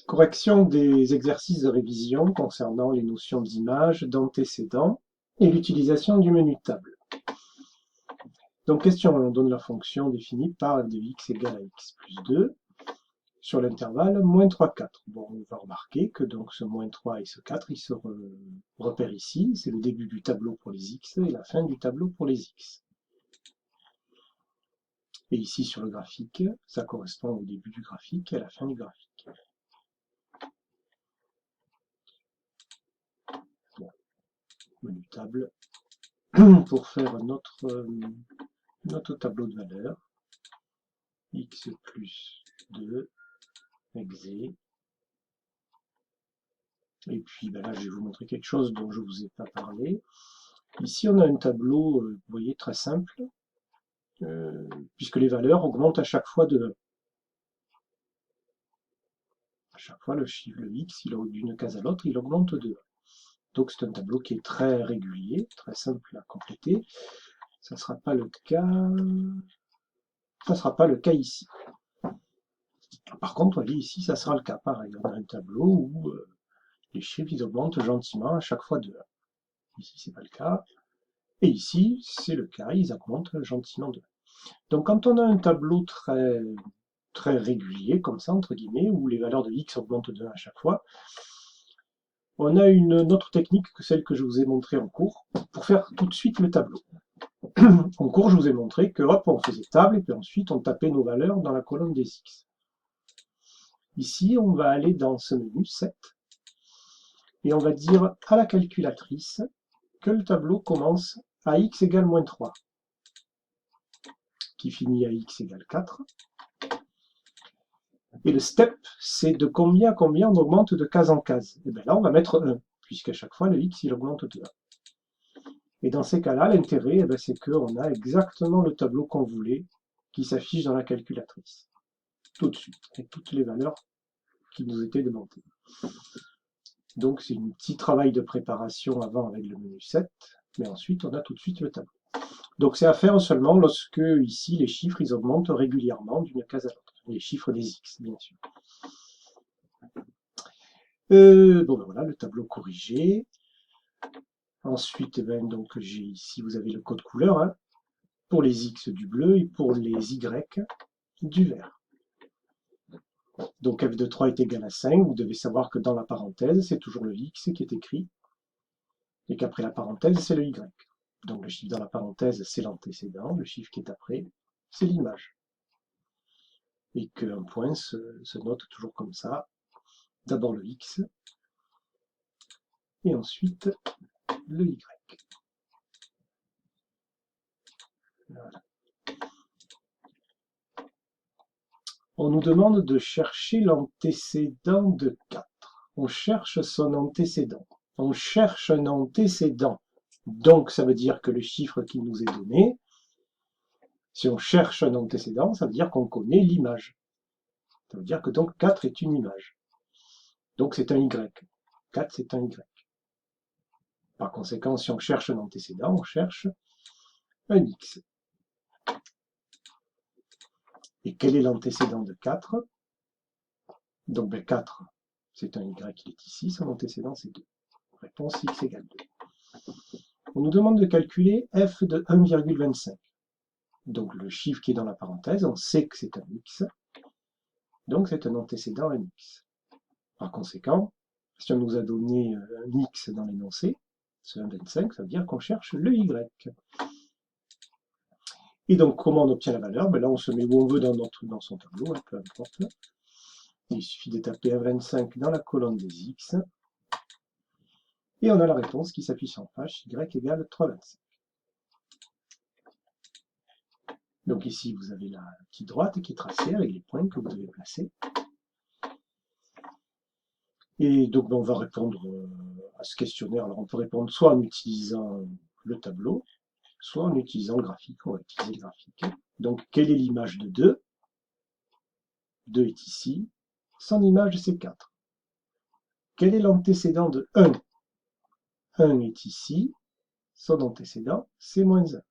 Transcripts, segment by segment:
Correction des exercices de révision concernant les notions d'image, d'antécédent et l'utilisation du menu table. Donc question, on donne la fonction définie par f de x égale à x plus 2 sur l'intervalle moins 3, 4. Bon, on va remarquer que donc ce moins 3 et ce 4, ils se repèrent ici. C'est le début du tableau pour les x et la fin du tableau pour les x. Et ici sur le graphique, ça correspond au début du graphique et à la fin du graphique. Bon, menu table pour faire notre tableau de valeurs. X plus 2, exé. Et puis ben là, je vais vous montrer quelque chose dont je ne vous ai pas parlé. Ici, on a un tableau, vous voyez, très simple, puisque les valeurs augmentent à chaque fois de 1. À chaque fois, le chiffre, le x, d'une case à l'autre, il augmente de 1. Donc c'est un tableau qui est très régulier, très simple à compléter. Ça ne sera pas le cas ici. Par contre, vous voyez, ici, ça sera le cas. Pareil, on a un tableau où les chiffres ils augmentent gentiment à chaque fois de 1. Ici, c'est pas le cas. Et ici, c'est le cas, ils augmentent gentiment de 1. Donc quand on a un tableau très régulier, comme ça, entre guillemets, où les valeurs de x augmentent de 1 à chaque fois, on a une autre technique que celle que je vous ai montrée en cours, pour faire tout de suite le tableau. En cours, je vous ai montré que, hop, on faisait table, et puis ensuite, on tapait nos valeurs dans la colonne des x. Ici, on va aller dans ce menu 7, et on va dire à la calculatrice que le tableau commence à x égale moins 3, qui finit à x égale 4. Et le step, c'est de combien à combien on augmente de case en case. Et bien là, on va mettre 1, puisqu'à chaque fois, le x, il augmente de 1. Et dans ces cas-là, l'intérêt, c'est qu'on a exactement le tableau qu'on voulait, qui s'affiche dans la calculatrice. Tout de suite, avec toutes les valeurs qui nous étaient demandées. Donc c'est un petit travail de préparation avant avec le menu 7, mais ensuite on a tout de suite le tableau. Donc c'est à faire seulement lorsque ici les chiffres ils augmentent régulièrement d'une case à l'autre. Les chiffres des x, bien sûr. Bon ben voilà, le tableau corrigé. Ensuite, donc j'ai ici, vous avez le code couleur, hein, pour les x du bleu et pour les y du vert. Donc f de 3 est égal à 5, vous devez savoir que dans la parenthèse, c'est toujours le x qui est écrit, et qu'après la parenthèse, c'est le y. Donc le chiffre dans la parenthèse, c'est l'antécédent, le chiffre qui est après, c'est l'image. Et qu'un point se note toujours comme ça, d'abord le x, et ensuite le y. Voilà. On nous demande de chercher l'antécédent de 4. On cherche son antécédent. On cherche un antécédent. Donc, ça veut dire que le chiffre qui nous est donné, si on cherche un antécédent, ça veut dire qu'on connaît l'image. Ça veut dire que donc 4 est une image. Donc, c'est un y. 4, c'est un y. Par conséquent, si on cherche un antécédent, on cherche un x. Et quel est l'antécédent de 4? Donc, 4, c'est un y, il est ici, son antécédent, c'est 2. Réponse x égale 2. On nous demande de calculer f de 1,25. Donc le chiffre qui est dans la parenthèse, on sait que c'est un x, donc c'est un antécédent un x. Par conséquent, si on nous a donné un x dans l'énoncé, ce 1,25, ça veut dire qu'on cherche le y. Et donc comment on obtient la valeur? Là on se met où on veut dans son tableau, peu importe. Il suffit de taper 1,25 dans la colonne des x, et on a la réponse qui s'affiche en page, y égale 3,25. Donc ici, vous avez la petite droite qui est tracée avec les points que vous devez placer. Et donc, on va répondre à ce questionnaire. Alors, on peut répondre soit en utilisant le tableau, soit en utilisant le graphique. On va utiliser le graphique. Donc, quelle est l'image de 2? 2 est ici. Son image, c'est 4. Quel est l'antécédent de 1? 1 est ici. Son antécédent, c'est moins 1.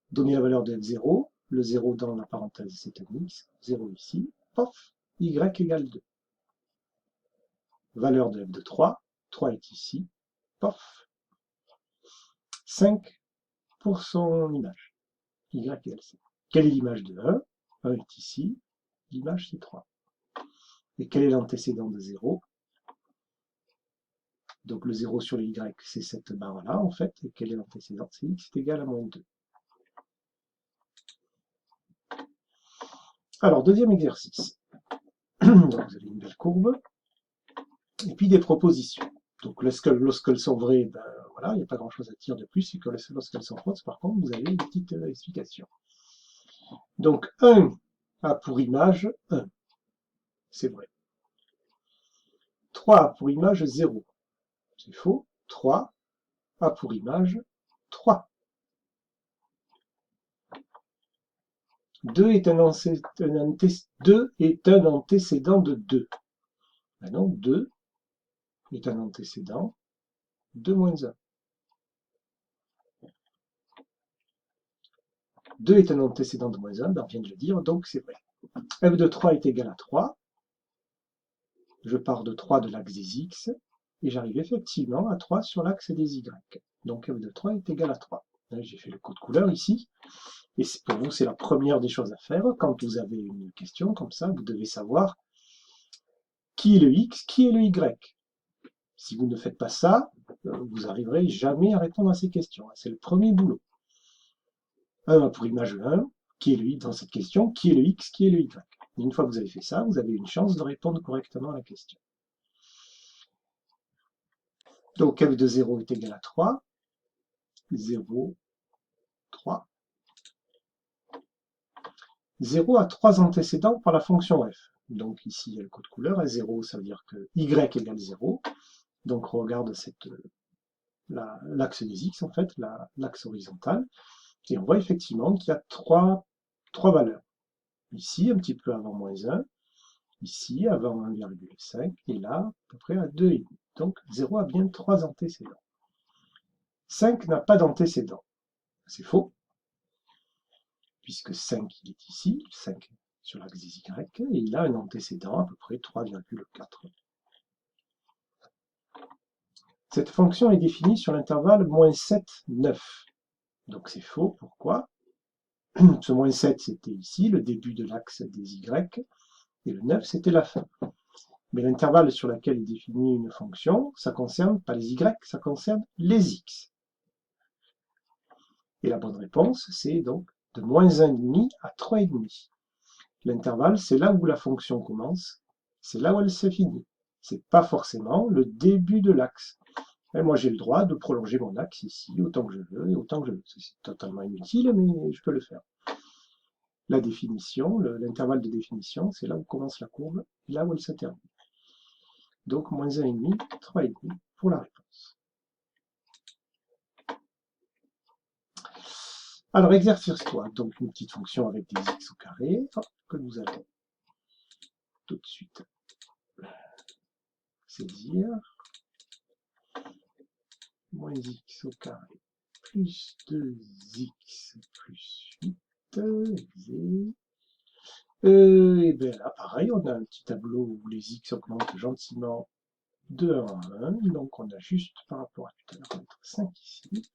Donner la valeur de f0. Le 0 dans la parenthèse, c'est un x. 0 ici. Pof, y égale 2. Valeur de f de 3 est ici, pof, 5 pour son image, y égale 5. Quelle est l'image de 1? 1 est ici, l'image c'est 3. Et quel est l'antécédent de 0? Donc le 0 sur le y, c'est cette barre-là, en fait. Et quel est l'antécédent? C'est x est égal à moins 2. Alors, deuxième exercice. Donc, vous avez une belle courbe. Et puis des propositions. Donc lorsqu'elles sont vraies, ben voilà, il n'y a pas grand-chose à dire de plus. Et que lorsqu'elles sont fausses, par contre, vous avez une petite explication. Donc 1 a pour image 1. C'est vrai. 3 a pour image 0. C'est faux. 3 a pour image 3. 2 est un antécédent de 2. Maintenant, 2 est un antécédent de moins 1. 2 est un antécédent de moins 1, ben on vient de le dire, donc c'est vrai. f de 3 est égal à 3. Je pars de 3 de l'axe des x, et j'arrive effectivement à 3 sur l'axe des y. Donc f de 3 est égal à 3. J'ai fait le code couleur ici, et pour vous c'est la première des choses à faire. Quand vous avez une question comme ça, vous devez savoir qui est le x, qui est le y. Si vous ne faites pas ça, vous n'arriverez jamais à répondre à ces questions. C'est le premier boulot. 1 a pour image 1, qui est le y dans cette question, qui est le x, qui est le y. Et une fois que vous avez fait ça, vous avez une chance de répondre correctement à la question. Donc f de 0 est égal à 3. 0, 3. 0 a 3 antécédents par la fonction f. Donc ici, il y a le code couleur. Et 0, ça veut dire que y égale 0. Donc on regarde l'axe des x, en fait, l'axe horizontal. Et on voit effectivement qu'il y a trois valeurs. Ici, un petit peu avant moins 1. Ici, avant 1,5. Et là, à peu près à 2,5. Donc 0 a bien 3 antécédents. 5 n'a pas d'antécédent. C'est faux, puisque 5 il est ici, 5 sur l'axe des y, et il a un antécédent à peu près 3,4. Cette fonction est définie sur l'intervalle moins 7, 9. Donc c'est faux, pourquoi? Ce moins 7 c'était ici, le début de l'axe des y, et le 9 c'était la fin. Mais l'intervalle sur lequel est définie une fonction, ça concerne pas les y, ça concerne les x. Et la bonne réponse, c'est donc de moins 1,5 à 3,5. L'intervalle, c'est là où la fonction commence, c'est là où elle se finit. C'est pas forcément le début de l'axe. Et moi, j'ai le droit de prolonger mon axe ici autant que je veux et autant que je veux. C'est totalement inutile, mais je peux le faire. La définition, l'intervalle de définition, c'est là où commence la courbe et là où elle se termine. Donc, moins 1,5, 3,5 pour la réponse. Alors, exercice 3. Donc, une petite fonction avec des x au carré que nous allons tout de suite saisir. Moins x au carré plus 2x plus 8. Et bien là, pareil, on a un petit tableau où les x augmentent gentiment de 1 en 1. Donc, on a juste par rapport à tout à l'heure, on va mettre 5 ici.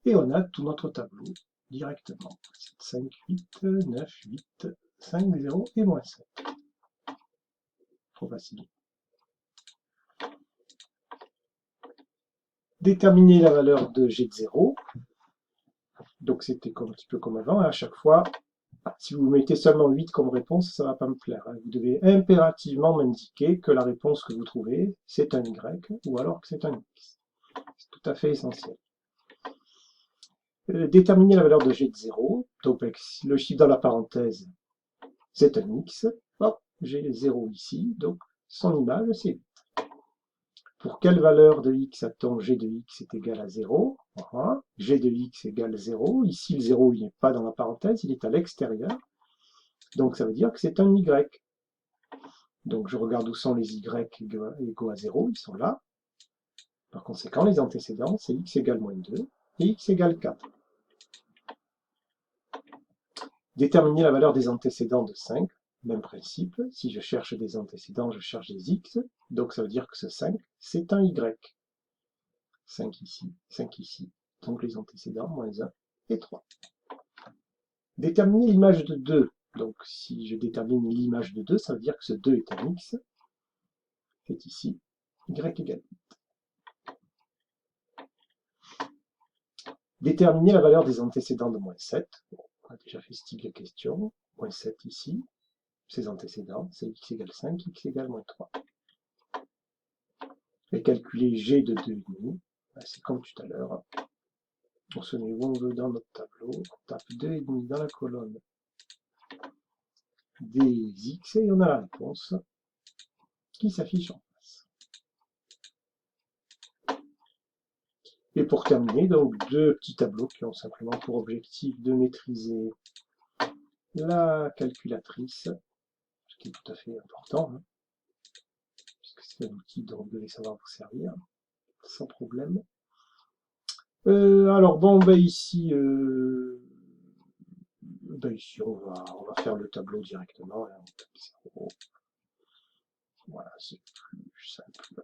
Et on a tout notre tableau directement. 7, 5, 8, 9, 8, 5, 0 et moins 7. Trop facile. Déterminer la valeur de g de 0. Donc c'était un petit peu comme avant. À chaque fois, si vous mettez seulement 8 comme réponse, ça ne va pas me plaire. Vous devez impérativement m'indiquer que la réponse que vous trouvez, c'est un y ou alors que c'est un x. C'est tout à fait essentiel. Déterminer la valeur de g de 0. Donc avec le chiffre dans la parenthèse, c'est un x. Hop, j'ai 0 ici, donc son image, c'est 8. Pour quelle valeur de x a-t-on g de x est égal à 0? Voilà. G de x égale 0. Ici, le 0, il n'est pas dans la parenthèse, il est à l'extérieur. Donc, ça veut dire que c'est un y. Donc, je regarde où sont les y égaux à 0. Ils sont là. Par conséquent, les antécédents, c'est x égale moins 2 et x égale 4. Déterminer la valeur des antécédents de 5. Même principe, si je cherche des antécédents, je cherche des x, donc ça veut dire que ce 5, c'est un y. 5 ici, 5 ici, donc les antécédents, moins 1 et 3. Déterminer l'image de 2. Donc si je détermine l'image de 2, ça veut dire que ce 2 est un x, c'est ici, y égale 8. Déterminer la valeur des antécédents de moins 7. Bon, on a déjà fait ce type de question. Moins 7 ici, ses antécédents, c'est x égale 5, x égale moins 3. Et calculer g de 2,5, c'est comme tout à l'heure. On se met où on veut dans notre tableau, on tape 2,5 dans la colonne des x et on a la réponse qui s'affiche en face. Et pour terminer, donc deux petits tableaux qui ont simplement pour objectif de maîtriser la calculatrice, ce qui est tout à fait important, hein, puisque c'est un outil dont vous devez savoir vous servir sans problème. Alors bon, ici, ici on va faire le tableau directement. Hein, on tape 0. Voilà, c'est plus simple.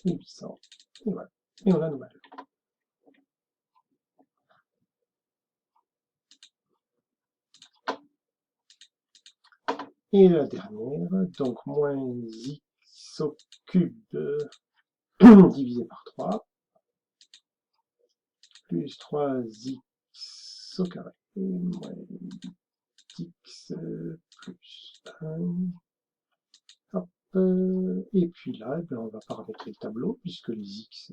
Et 800. Et voilà. Et on a nos valeurs. Et la dernière, donc moins x au cube divisé par 3, plus 3x au carré, moins x plus 1. Hop, et puis là, on va paramétrer le tableau, puisque les x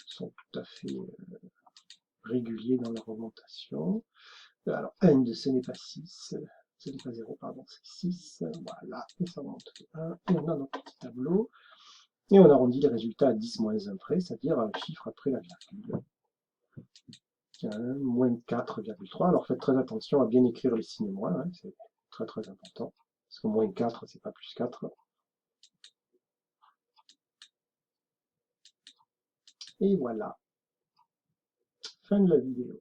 sont tout à fait réguliers dans leur augmentation. Alors, n de ce n'est pas 6, ce n'est pas 0, pardon, c'est 6, voilà, et ça monte de 1, et on a notre petit tableau, et on arrondit les résultats à 10 moins 1 près, c'est-à-dire un chiffre après la virgule. Moins 4,3, alors faites très attention à bien écrire les signes moins, hein, c'est très très important, parce que moins 4, c'est pas plus 4. Et voilà, fin de la vidéo.